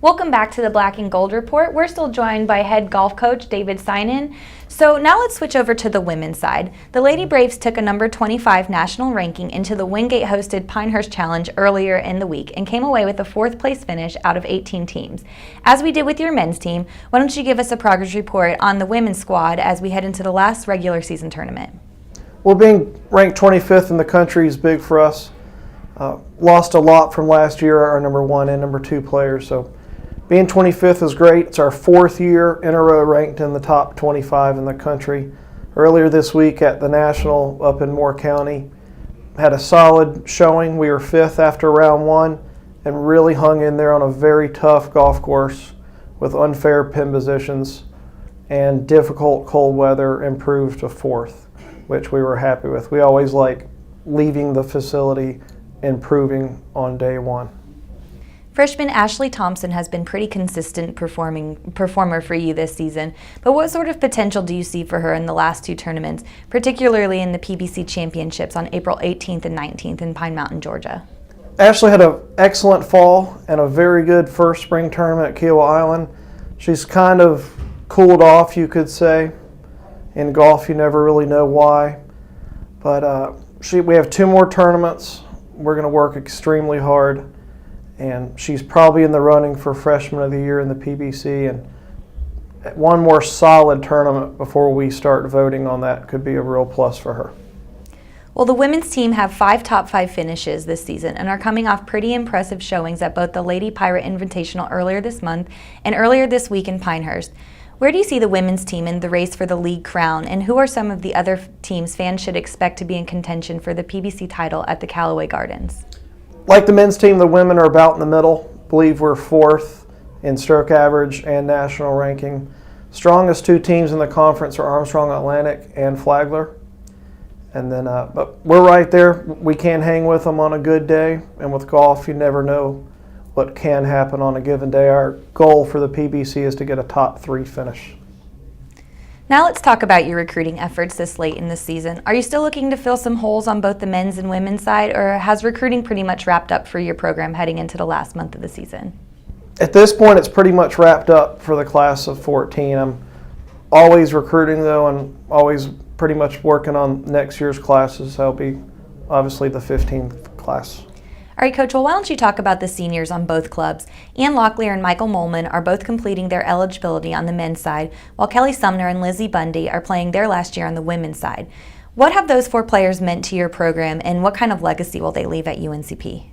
Welcome back to the Black and Gold Report. We're still joined by head golf coach David Synan. So now let's switch over to the women's side. The Lady Braves took a number 25 national ranking into the Wingate-hosted Pinehurst Challenge earlier in the week and came away with a 4th place finish out of 18 teams. As we did with your men's team, why don't you give us a progress report on the women's squad as we head into the last regular season tournament? Well, being ranked 25th in the country is big for us. Lost a lot from last year, our number 1 and number 2 players, so being 25th is great. It's our 4th year in a row ranked in the top 25 in the country. Earlier this week at the National up in Moore County, had a solid showing. We were 5th after round 1 and really hung in there on a very tough golf course with unfair pin positions and difficult cold weather, improved to 4th, which we were happy with. We always like leaving the facility improving on day 1. Freshman Ashley Thompson has been pretty consistent performer for you this season, but what sort of potential do you see for her in the last 2 tournaments, particularly in the PBC Championships on April 18th and 19th in Pine Mountain, Georgia? Ashley had an excellent fall and a very good first spring tournament at Kiowa Island. She's kind of cooled off, you could say. In golf, you never really know why. But we have 2 more tournaments. We're going to work extremely hard. And she's probably in the running for Freshman of the Year in the PBC, and one more solid tournament before we start voting on that could be a real plus for her. Well, the women's team have 5 top 5 finishes this season and are coming off pretty impressive showings at both the Lady Pirate Invitational earlier this month and earlier this week in Pinehurst. Where do you see the women's team in the race for the league crown, and who are some of the other teams fans should expect to be in contention for the PBC title at the Callaway Gardens? Like the men's team, the women are about in the middle. I believe we're 4th in stroke average and national ranking. Strongest 2 teams in the conference are Armstrong Atlantic and Flagler. And then, but we're right there. We can hang with them on a good day. And with golf, you never know what can happen on a given day. Our goal for the PBC is to get a top 3 finish. Now let's talk about your recruiting efforts this late in the season. Are you still looking to fill some holes on both the men's and women's side, or has recruiting pretty much wrapped up for your program heading into the last month of the season? At this point, it's pretty much wrapped up for the class of 14. I'm always recruiting, though, and always pretty much working on next year's classes. That'll be obviously the 15th class. All right, Coach, well, why don't you talk about the seniors on both clubs? Ian Locklear and Michael Molman are both completing their eligibility on the men's side, while Kelly Sumner and Lizzie Bundy are playing their last year on the women's side. What have those 4 players meant to your program, and what kind of legacy will they leave at UNCP?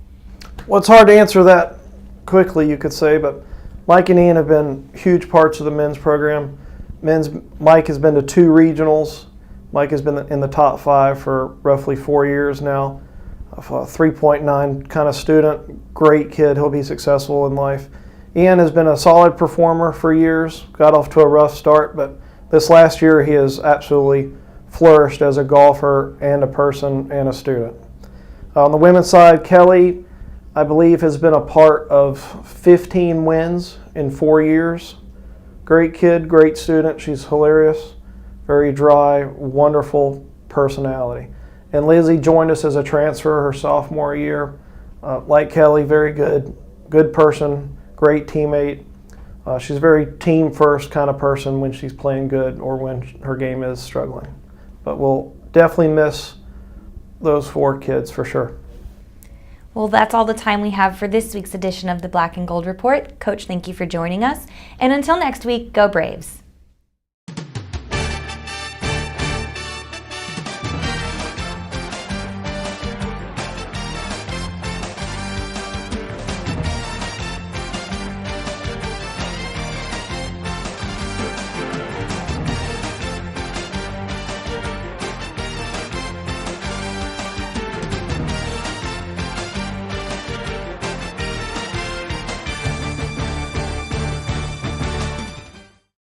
Well, it's hard to answer that quickly, you could say, but Mike and Ian have been huge parts of the men's program. Mike has been to 2 regionals. Mike has been in the top 5 for roughly 4 years now. A 3.9 kind of student, great kid. He'll be successful in life. Ian has been a solid performer for years, got off to a rough start, but this last year he has absolutely flourished as a golfer and a person and a student. On the women's side, Kelly, I believe, has been a part of 15 wins in 4 years. Great kid, great student. She's hilarious, very dry, wonderful personality. And Lizzie joined us as a transfer her sophomore year. Like Kelly, very good person, great teammate. She's a very team-first kind of person when she's playing good or when her game is struggling. But we'll definitely miss those 4 kids for sure. Well, that's all the time we have for this week's edition of the Black and Gold Report. Coach, thank you for joining us. And until next week, go Braves.